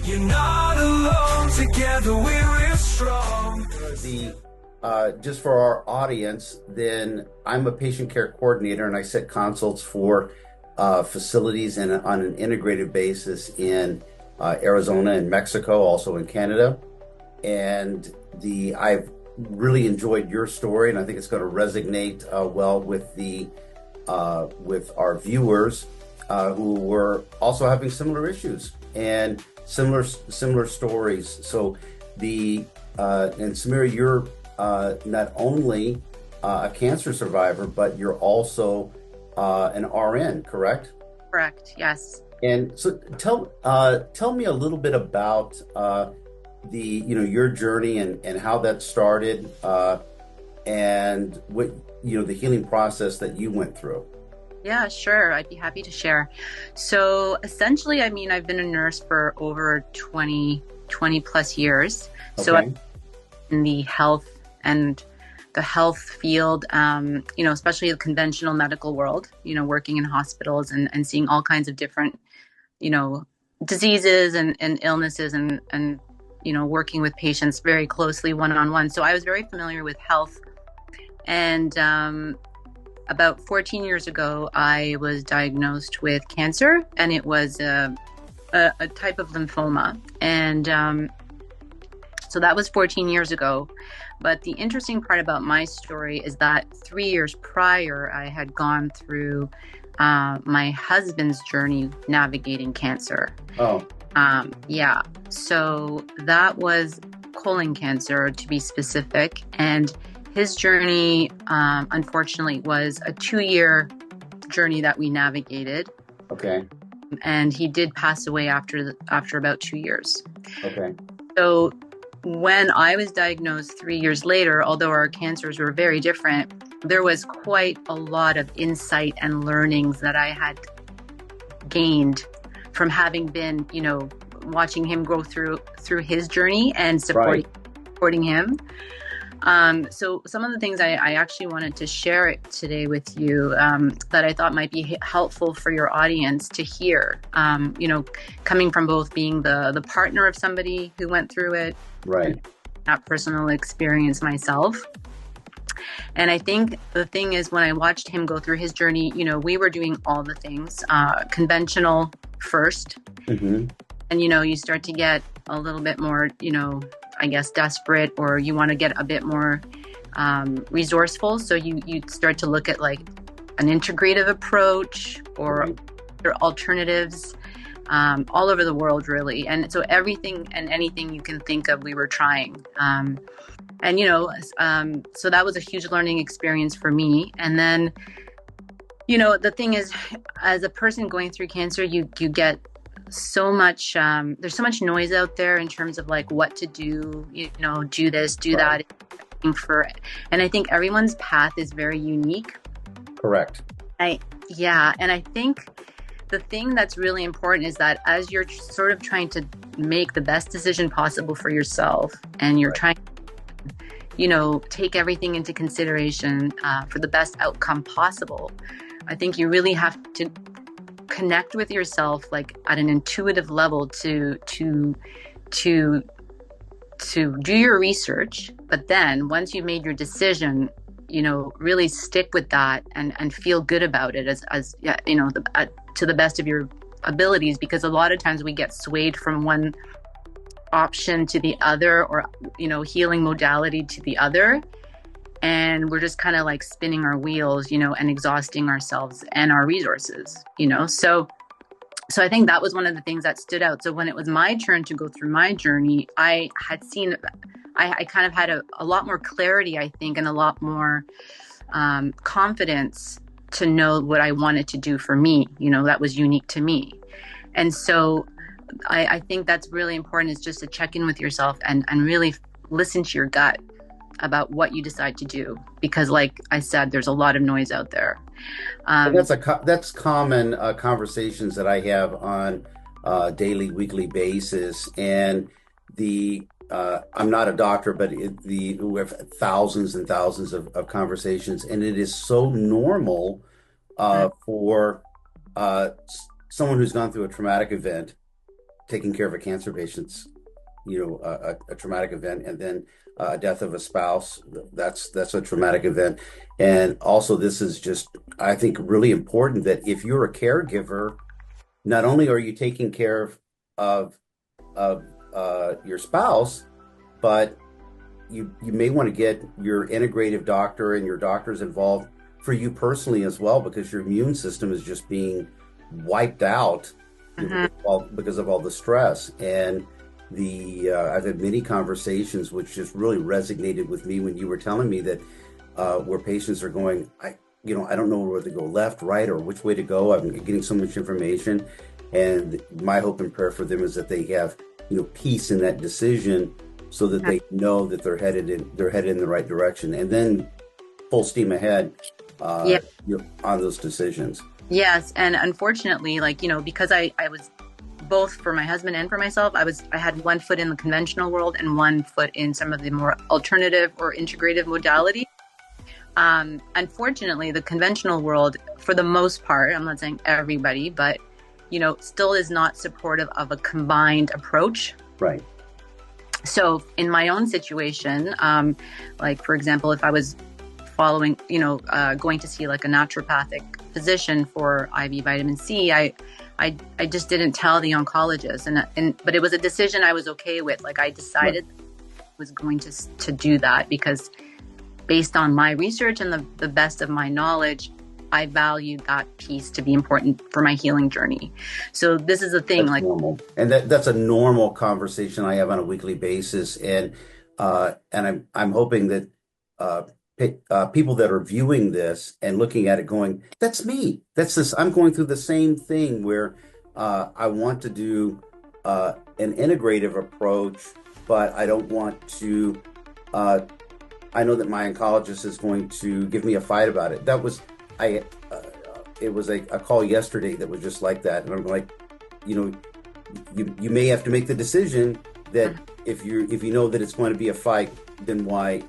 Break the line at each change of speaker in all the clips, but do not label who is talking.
You're not alone, together we're strong.
Just for our audience, then I'm a patient care coordinator and I set consults for facilities and on an integrative basis in Arizona and Mexico, also in Canada. And I've really enjoyed your story, and I think it's going to resonate well with with our viewers who were also having similar issues and similar stories. So and Samira, you're not only a cancer survivor, but you're also an RN, correct?
Correct, yes.
And so tell me a little bit about your journey and how that started, and what the healing process that you went through.
Yeah, sure. I'd be happy to share. So essentially, I mean, I've been a nurse for over 20 plus years.
Okay.
So I'm in the health field, especially the conventional medical world, working in hospitals and seeing all kinds of different, diseases and illnesses and working with patients very closely one-on-one. So I was very familiar with health. And about 14 years ago, I was diagnosed with cancer, and it was a type of lymphoma. And so that was 14 years ago. But the interesting part about my story is that 3 years prior, I had gone through my husband's journey navigating cancer.
Oh.
Yeah. So that was colon cancer, to be specific. And his journey, unfortunately, was a 2-year journey that we navigated.
Okay.
And he did pass away after about 2 years.
Okay.
So when I was diagnosed 3 years later, although our cancers were very different, there was quite a lot of insight and learnings that I had gained from having been, watching him go through his journey and supporting him. So some of the things I actually wanted to share today with you that I thought might be helpful for your audience to hear, coming from both being the partner of somebody who went through it,
right,
that personal experience myself. And I think the thing is, when I watched him go through his journey, we were doing all the things, conventional first.
Mm-hmm.
And, you start to get a little bit more, I guess, desperate, or you want to get a bit more resourceful. So you start to look at like an integrative approach or alternatives all over the world, really. And so everything and anything you can think of, we were trying. So that was a huge learning experience for me. And then, the thing is, as a person going through cancer, you get so much, there's so much noise out there in terms of like what to do, do this, do that. And I think everyone's path is very unique.
Correct.
And I think the thing that's really important is that as you're sort of trying to make the best decision possible for yourself, and you're trying to, take everything into consideration for the best outcome possible, I think you really have to connect with yourself like at an intuitive level to do your research. But then once you've made your decision, really stick with that and feel good about it as to the best of your abilities, because a lot of times we get swayed from one option to the other, or healing modality to the other, and we're just kind of like spinning our wheels, and exhausting ourselves and our resources, so I think that was one of the things that stood out. So when it was my turn to go through my journey, I kind of had a lot more clarity, I think, and a lot more confidence to know what I wanted to do for me, that was unique to me. And so I think that's really important, is just to check in with yourself and really listen to your gut about what you decide to do, because like I said, there's a lot of noise out there.
That's common conversations that I have on a daily, weekly basis. And I'm not a doctor, but we have thousands and thousands of conversations, and it is so normal for someone who's gone through a traumatic event, taking care of a cancer patient's, a traumatic event, and then a death of a spouse. That's a traumatic event. And also, this is just, I think, really important that if you're a caregiver, not only are you taking care of your spouse, but you may want to get your integrative doctor and your doctors involved for you personally as well, because your immune system is just being wiped out because of all the stress. And I've had many conversations which just really resonated with me when you were telling me that where patients are going, I don't know where to go, left, right, or which way to go. I'm getting so much information, and my hope and prayer for them is that they have peace in that decision, so that they know that they're headed in the right direction, and then full steam ahead on those decisions.
Yes, and unfortunately, because I was both for my husband and for myself, I had one foot in the conventional world and one foot in some of the more alternative or integrative modality. Unfortunately, the conventional world, for the most part, I'm not saying everybody, but still is not supportive of a combined approach.
Right.
So in my own situation, for example, if I was following, going to see like a naturopathic physician for IV vitamin C, I just didn't tell the oncologist, but it was a decision I was okay with. Like, I decided I was going to do that because based on my research and the best of my knowledge, I valued that piece to be important for my healing journey. So this is a thing,
that's normal. And that's a normal conversation I have on a weekly basis. And I'm hoping that people that are viewing this and looking at it going, that's me. That's this. I'm going through the same thing where I want to do an integrative approach, but I don't want to. I know that my oncologist is going to give me a fight about it. It was a call yesterday that was just like that, and I'm like, you may have to make the decision that if you know that it's going to be a fight, then why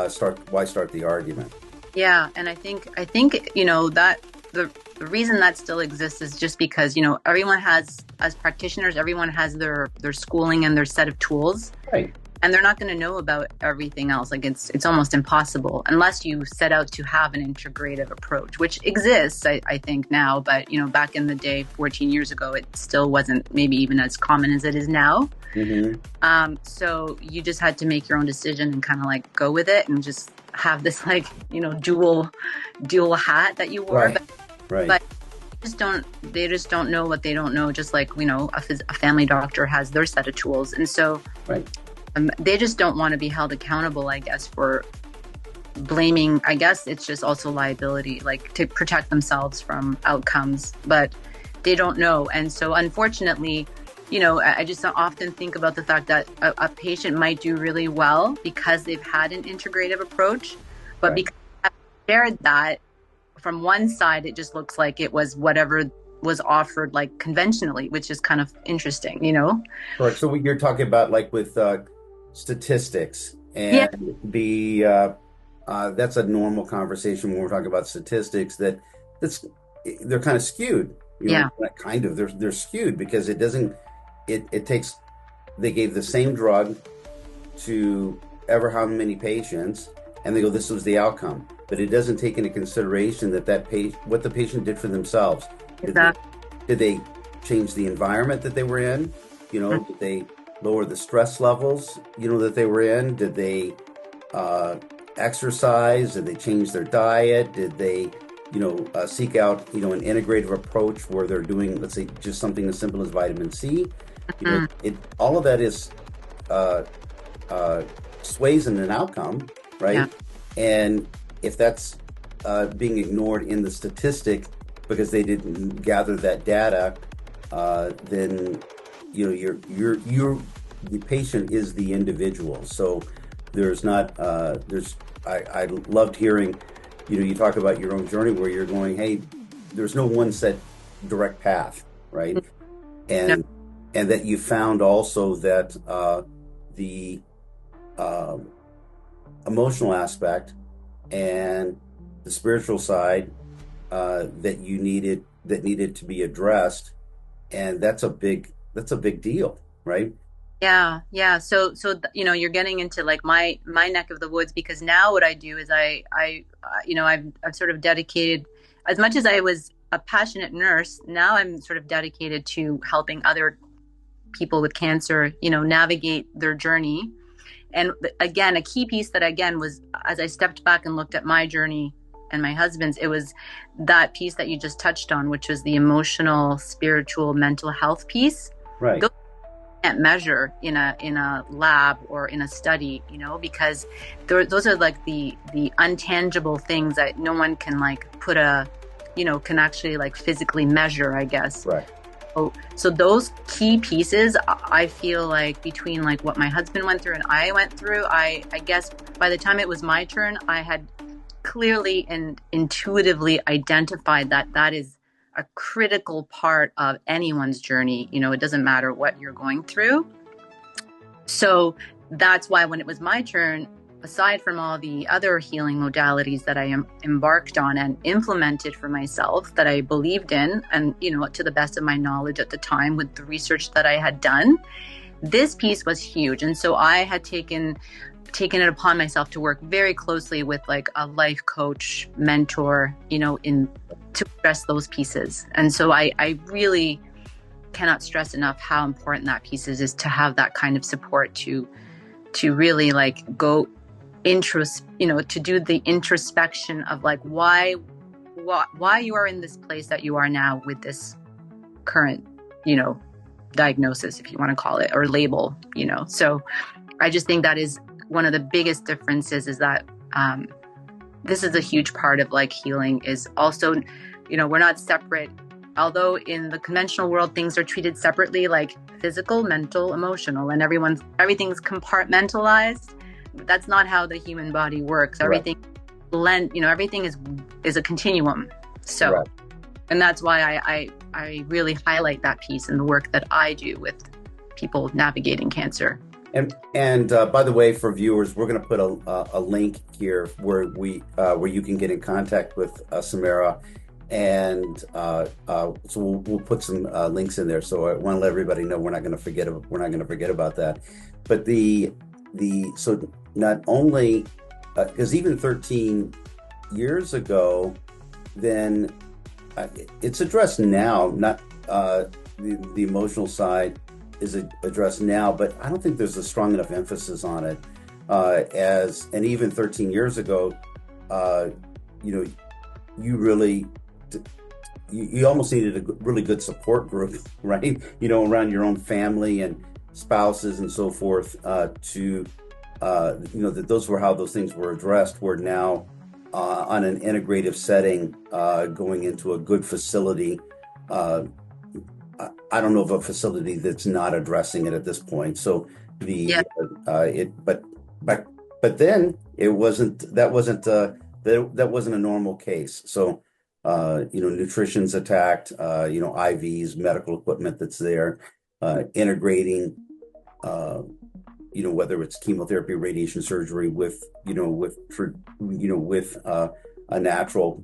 start the argument?
Yeah, and I think that the reason that still exists is just because everyone has, as practitioners, everyone has their schooling and their set of tools.
Right.
And they're not going to know about everything else. Like, it's almost impossible unless you set out to have an integrative approach, which exists, I think now. But, back in the day, 14 years ago, it still wasn't maybe even as common as it is now. Mm-hmm. So you just had to make your own decision and kind of like go with it and just have this dual hat that you wore.
Right.
But they just don't know what they don't know. Just like, a family doctor has their set of tools. And so
right.
They just don't want to be held accountable, I guess, for blaming. I guess it's just also liability, like to protect themselves from outcomes, but they don't know. And so unfortunately, I just often think about the fact that a patient might do really well because they've had an integrative approach, but because I shared that from one side, it just looks like it was whatever was offered like conventionally, which is kind of interesting,
Correct. So you're talking about like with statistics and that's a normal conversation when we're talking about statistics they're kind of skewed. They're skewed because they gave the same drug to ever how many patients and they go, this was the outcome, but it doesn't take into consideration what the patient did for themselves. Did they change the environment that they were in? Did they lower the stress levels, that they were in? Did they exercise? Did they change their diet? Did they, seek out, an integrative approach where they're doing, let's say, just something as simple as vitamin C? All of that is sways in an outcome, right? Yeah. And if that's being ignored in the statistic because they didn't gather that data, then the patient is the individual. So I loved hearing, you talk about your own journey where you're going, hey, there's no one set direct path, right? And that you found also that the emotional aspect and the spiritual side that you needed that needed to be addressed, and that's a big deal, right?
Yeah, yeah. You know, you're getting into like my neck of the woods, because now what I do is you know, I've sort of dedicated, as much as I was a passionate nurse, now I'm sort of dedicated to helping other people with cancer, you know, navigate their journey. And again, a key piece that again was, as I stepped back and looked at my journey and my husband's, it was that piece that you just touched on, which was the emotional, spiritual, mental health piece.
Right.
Can't measure in a lab or in a study, you know, because those are like the untangible things that no one can like put a, you know, can actually like physically measure, I guess.
Right.
So those key pieces, I feel like between like what my husband went through and I went through, I guess by the time it was my turn, I had clearly and intuitively identified that that is a critical part of anyone's journey. You know, it doesn't matter what you're going through. So that's why when it was my turn, aside from all the other healing modalities that I embarked on and implemented for myself that I believed in, and, you know, to the best of my knowledge at the time with the research that I had done, this piece was huge. And so I had taken it upon myself to work very closely with like a life coach, mentor, you know, to address those pieces. And so I really cannot stress enough how important that piece is to have that kind of support to really like go you know, to do the introspection of like why you are in this place that you are now with this current, you know, diagnosis, if you want to call it, or label, you know. So I just think that is one of the biggest differences, is that this is a huge part of like healing, is also, you know, we're not separate. Although in the conventional world, things are treated separately, like physical, mental, emotional, and everything's compartmentalized. That's not how the human body works.
Right.
Everything you know, everything is a continuum. So,
Right.
And that's why I really highlight that piece in the work that I do with people navigating cancer.
And by the way, for viewers, we're going to put a link here where you can get in contact with Samira, and so we'll put some links in there. So I want to let everybody know we're not going to forget about that. But so not only because even 13 years ago, then it's addressed now. Not the emotional side is addressed now, but I don't think there's a strong enough emphasis on it. And even 13 years ago, you know, you almost needed a really good support group, right? You know, around your own family and spouses and so forth, you know, that those were how those things were addressed. We're now on an integrative setting, going into a good facility. I don't know of a facility that's not addressing it at this point. So but then that wasn't a normal case. So you know, nutrition's attacked, you know, IVs, medical equipment that's there, integrating, you know, whether it's chemotherapy, radiation, surgery with a natural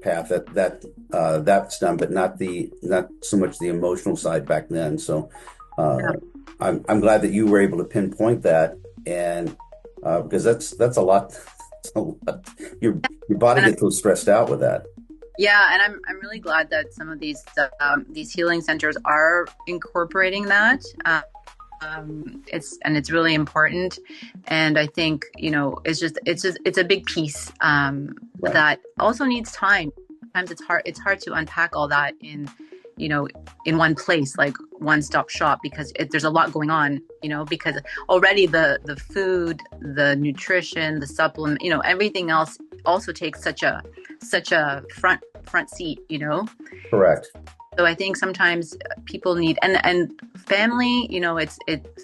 path that's done, but not so much the emotional side back then. So I'm glad that you were able to pinpoint that, and because that's a lot. Your body gets so stressed out with that.
Yeah, and I'm really glad that some of these healing centers are incorporating that. It's really important, and I think, you know, it's a big piece
Right.
that also needs time. Sometimes it's hard to unpack all that in, you know, in one place, like one-stop shop, because there's a lot going on, you know, because already the food, the nutrition, the supplement, you know, everything else also takes such a front seat, you know.
Correct.
So I think sometimes people need and family, you know, it's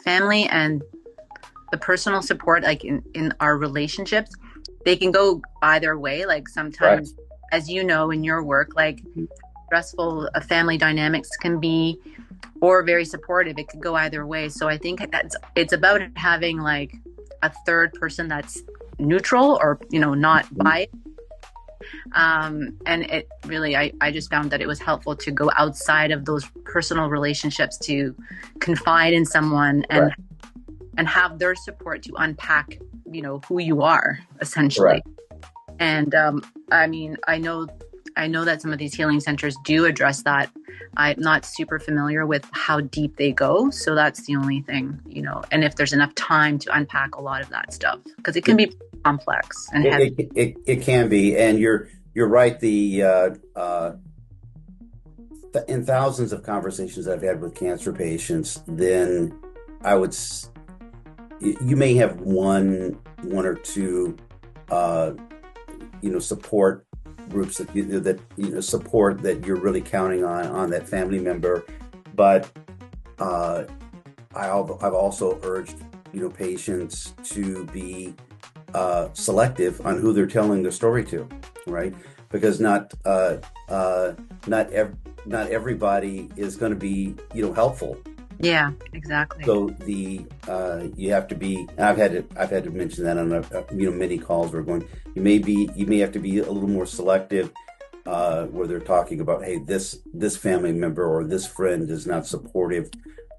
family and the personal support, like in our relationships, they can go either way. Like sometimes, right, as you know, in your work, like stressful family dynamics can be, or very supportive. It could go either way. So I think it's about having like a third person that's neutral, or, you know, not biased, And it really, I just found that it was helpful to go outside of those personal relationships, to confide in someone
Correct.
and have their support to unpack, who you are essentially.
Correct.
And I mean, I know that some of these healing centers do address that. I'm not super familiar with how deep they go, so that's the only thing, and if there's enough time to unpack a lot of that stuff, because it can be complex and heavy.
It can be, and you're right. In thousands of conversations I've had with cancer patients, then you may have one or two support groups that support that you're really counting on that family member, but I've also urged patients to be selective on who they're telling the story to, right? Because not everybody is going to be helpful.
Yeah, exactly.
So you have to be. I've had to mention that on many calls. We're going. You may have to be a little more selective where they're talking about, hey, this family member or this friend is not supportive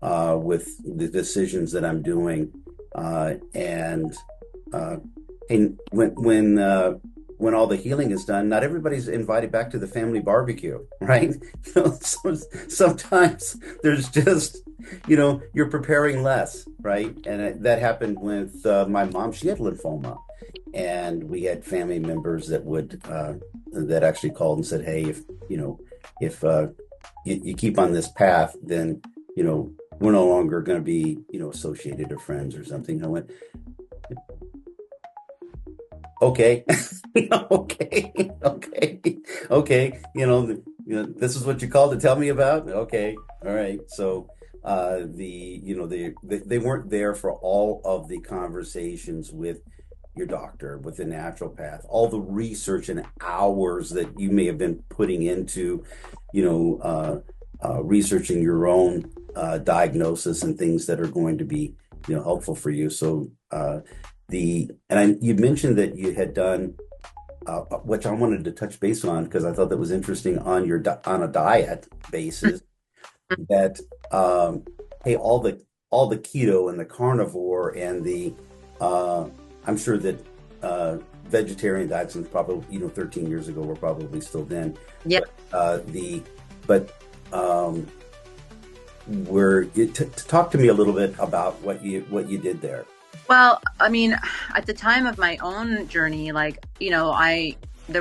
with the decisions that I'm doing, and when all the healing is done, not everybody's invited back to the family barbecue, right? Sometimes there's just, you're preparing less, right? And that happened with my mom. She had lymphoma, and we had family members that actually called and said, hey, if you keep on this path, then we're no longer going to be associated or friends or something. I went, okay. Okay. This is what you called to tell me about. Okay. All right. So, they weren't there for all of the conversations with your doctor, with the naturopath, all the research and hours that you may have been putting into, researching your own diagnosis and things that are going to be, helpful for you. So, you mentioned that you had done, which I wanted to touch base on because I thought that was interesting on on a diet basis. That hey, all the keto and the carnivore and the I'm sure that vegetarian diets, and probably 13 years ago were probably still then.
Yeah.
Talk to me a little bit about what you did there.
Well, I mean, at the time of my own journey, there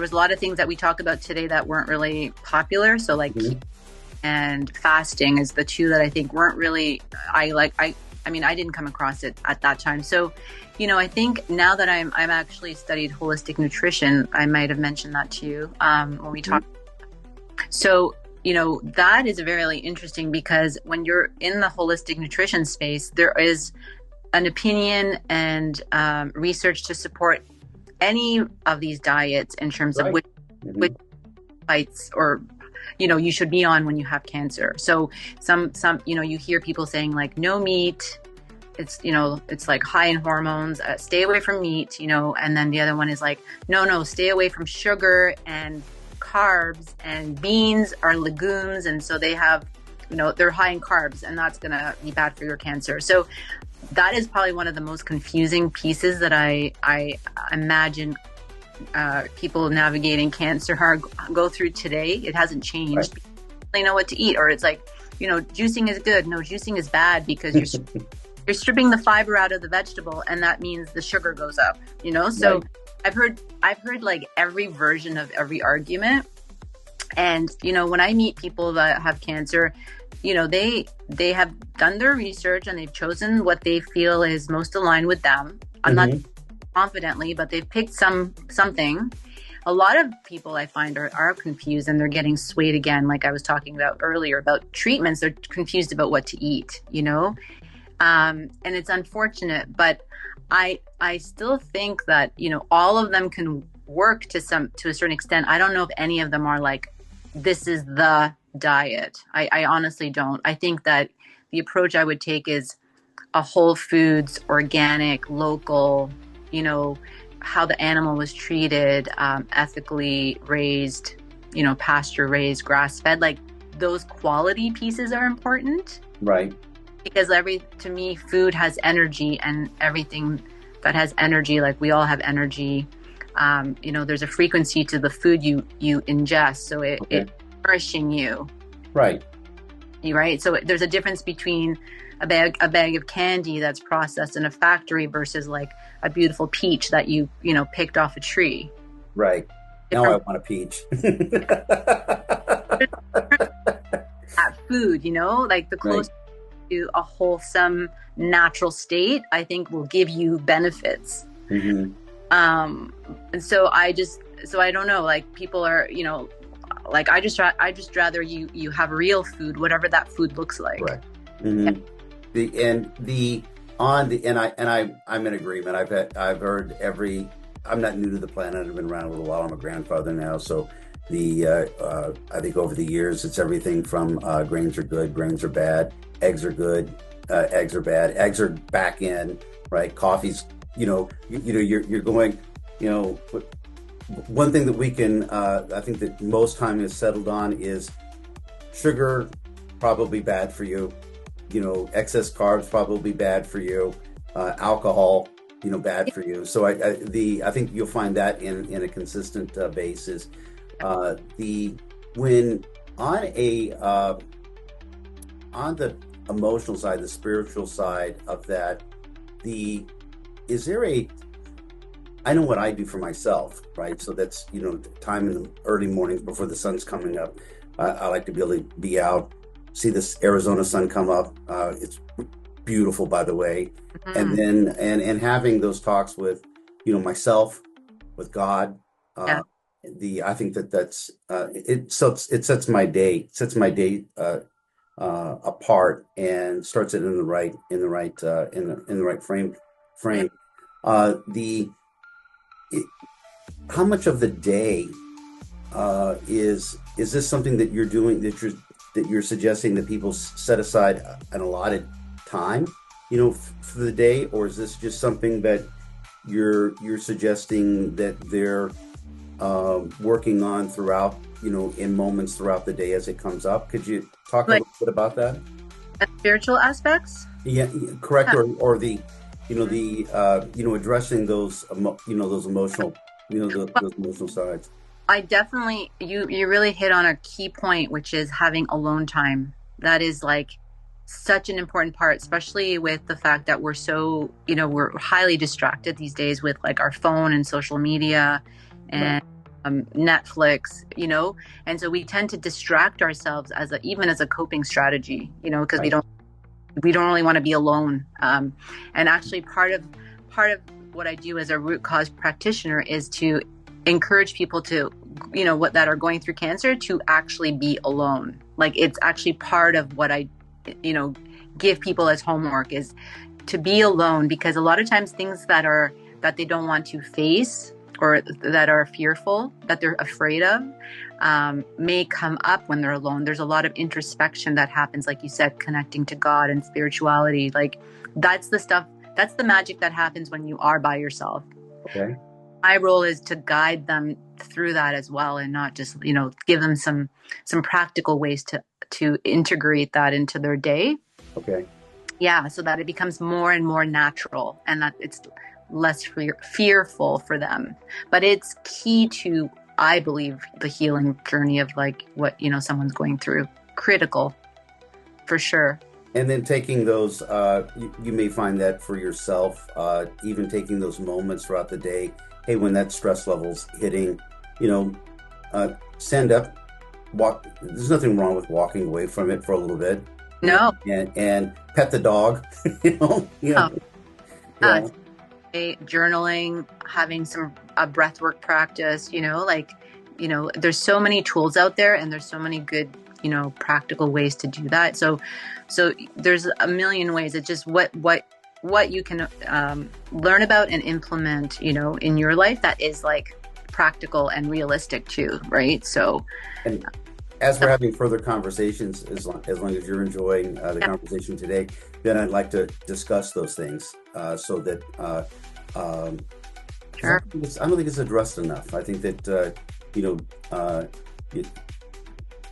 was a lot of things that we talk about today that weren't really popular. So keto and fasting is the two that I think weren't really, I didn't come across it at that time. So, I think now that I'm actually studied holistic nutrition, I might have mentioned that to you when we talked. So, that is very interesting because when you're in the holistic nutrition space, there is an opinion and research to support any of these diets in terms of which bites or you should be on when you have cancer. So some you hear people saying no meat, it's it's high in hormones, stay away from meat, and then the other one is no, stay away from sugar and carbs, and beans are legumes, and so they have they're high in carbs, and that's going to be bad for your cancer. So that is probably one of the most confusing pieces that I imagine people navigating cancer go through today. It hasn't changed. Right. They know what to eat, or it's juicing is good. No, juicing is bad because you're stripping the fiber out of the vegetable, and that means the sugar goes up. So right. I've heard every version of every argument, and when I meet people that have cancer, they have done their research and they've chosen what they feel is most aligned with them. I'm not confidently, but they've picked something. A lot of people I find are confused, and they're getting swayed again. Like I was talking about earlier about treatments, they're confused about what to eat, and it's unfortunate, but I still think that, all of them can work to a certain extent. I don't know if any of them are this is the diet. I honestly don't. I think that the approach I would take is a whole foods, organic, local, how the animal was treated, ethically raised, you know, pasture raised, grass fed, like those quality pieces are important.
Right.
Because to me, food has energy, and everything that has energy, like we all have energy, you know, there's a frequency to the food you ingest. So it's nourishing you.
Right.
Right. So there's a difference between a bag of candy that's processed in a factory versus like a beautiful peach that you know, picked off a tree.
Right. Now I want a peach.
That food, you know, like the closer to a wholesome natural state, I think will give you benefits.
Mm-hmm.
And so I don't know, like people are, you know, like I just rather you have real food, whatever that food looks like.
Right. Mm-hmm. I'm in agreement. I've heard I'm not new to the planet. I've been around a little while. I'm a grandfather now, so I think over the years it's everything from grains are good, grains are bad, eggs are good, eggs are bad, eggs are back in, right? Coffee's, you know, you're going, you know. One thing that we can, I think that most time is settled on is sugar, probably bad for you. You know, excess carbs probably bad for you. Alcohol, you know, bad for you. So I think you'll find that in a consistent basis. When on the emotional side, the spiritual side of that, I know what I do for myself, right? So that's, you know, time in the early mornings before the sun's coming up. I like to be able to be out, see this Arizona sun come up. It's beautiful, by the way. Mm-hmm. And then and having those talks with, you know, myself, with God. I think that's it sets my day apart and starts it in the right frame. How much of the day is this something that you're doing, that you're suggesting that people set aside an allotted time, you know, for the day, or is this just something that you're suggesting that they're working on throughout, you know, in moments throughout the day as it comes up? Could you talk a little bit about that?
Spiritual aspects?
Yeah, correct. Yeah. Or the, you know, addressing those, those emotional, those emotional sides.
I definitely, you really hit on a key point, which is having alone time. That is like such an important part, especially with the fact that we're so, you know, we're highly distracted these days with like our phone and social media and Netflix, you know, and so we tend to distract ourselves even as a coping strategy, you know, because we don't really want to be alone. And actually part of what I do as a root cause practitioner is to encourage people to, you know, that are going through cancer, to actually be alone. Like it's actually part of what I, you know, give people as homework is to be alone, because a lot of times things that they don't want to face or that are fearful, that they're afraid of, may come up when they're alone. There's a lot of introspection that happens, like you said, connecting to God and spirituality. Like that's the magic that happens when you are by yourself.
Okay.
My role is to guide them through that as well, and not just, you know, give them some practical ways to integrate that into their day.
Okay.
Yeah, so that it becomes more and more natural, and that it's less fearful for them. But it's key to, I believe, the healing journey of like what, you know, someone's going through. Critical, for sure.
And then taking those, you may find that for yourself, even taking those moments throughout the day. Hey, when that stress level's hitting, you know, stand up, walk. There's nothing wrong with walking away from it for a little bit.
No.
And pet the dog, you know. Yeah.
Journaling, having some breathwork practice, you know, like, you know, there's so many tools out there, and there's so many good, you know, practical ways to do that. So there's a million ways. It's just what you can learn about and implement, you know, in your life that is like practical and realistic too, right? So,
and as we're having further conversations, as long as you're enjoying the conversation today, then I'd like to discuss those things so that
Sure.
I don't think it's addressed enough. I think that you know it,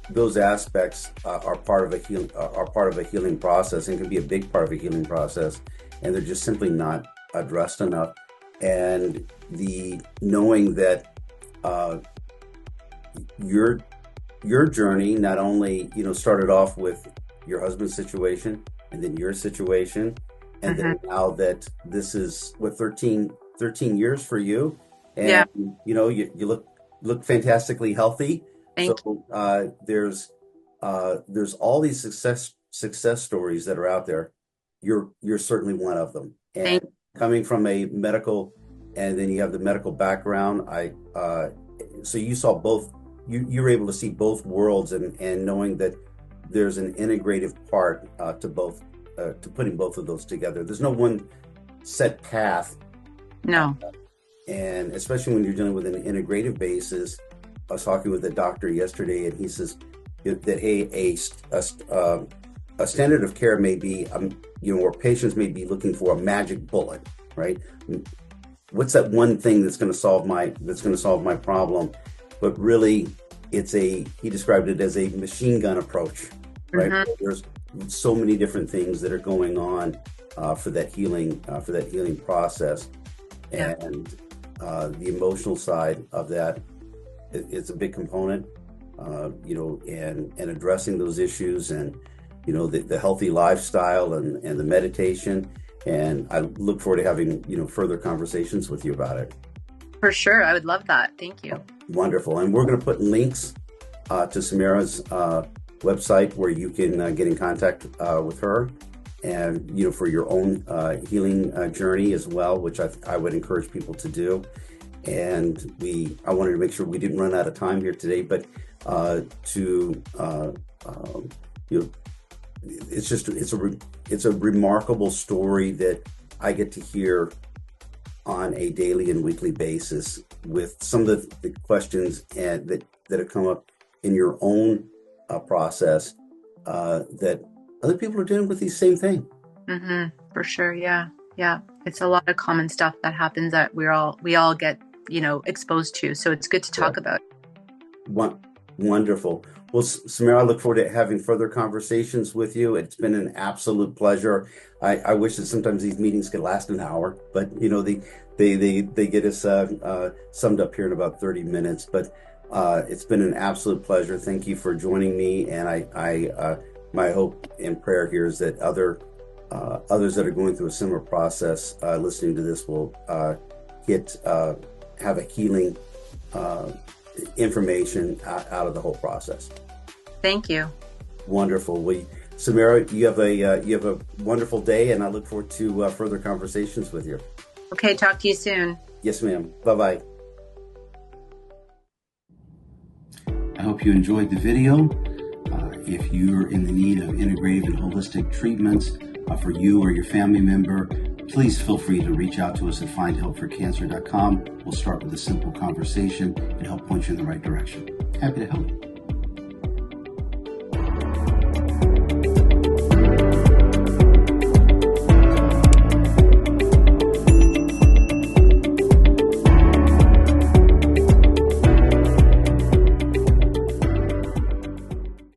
those aspects are part of a healing process, and can be a big part of a healing process, and they're just simply not addressed enough. And the knowing that your journey not only started off with your husband's situation, and then your situation, and then now that this is what 13 years for you, and you look fantastically healthy.
Thank you.
So there's all these success stories that are out there. You're certainly one of them. And coming from a medical, and then you have the medical background. So you saw both. You were able to see both worlds, and knowing that there's an integrative part to both, to putting both of those together. There's no one set path.
No.
And especially when you're dealing with an integrative basis. I was talking with a doctor yesterday, and he says that a standard of care may be, where patients may be looking for a magic bullet, right? What's that one thing that's going to solve my problem? But really, he described it as a machine gun approach, right? Mm-hmm. There's so many different things that are going on for that healing process, and the emotional side of that. It's a big component, and addressing those issues, and the healthy lifestyle, and the meditation. And I look forward to having further conversations with you about it.
For sure, I would love that. Thank you.
Wonderful. And we're going to put links to Samira's website where you can get in contact with her, and for your own healing journey as well, which I would encourage people to do. And I wanted to make sure we didn't run out of time here today, but it's a remarkable story that I get to hear on a daily and weekly basis, with some of the questions that have come up in your own process, that other people are dealing with the same thing.
Mm-hmm. For sure. Yeah. It's a lot of common stuff that happens that we all get exposed to. So it's good to talk about.
Wonderful. Well, Samira, I look forward to having further conversations with you. It's been an absolute pleasure. I wish that sometimes these meetings could last an hour, but they get us summed up here in about 30 minutes. But it's been an absolute pleasure. Thank you for joining me. And my hope and prayer here is that others that are going through a similar process, listening to this, will have a healing information out of the whole process.
Thank you.
Wonderful. Samira, you have a wonderful day, and I look forward to further conversations with you.
Okay, talk to you soon.
Yes, ma'am. Bye-bye. I hope you enjoyed the video. If you're in the need of integrative and holistic treatments for you or your family member, please feel free to reach out to us at findhelpforcancer.com. We'll start with a simple conversation and help point you in the right direction. Happy to help.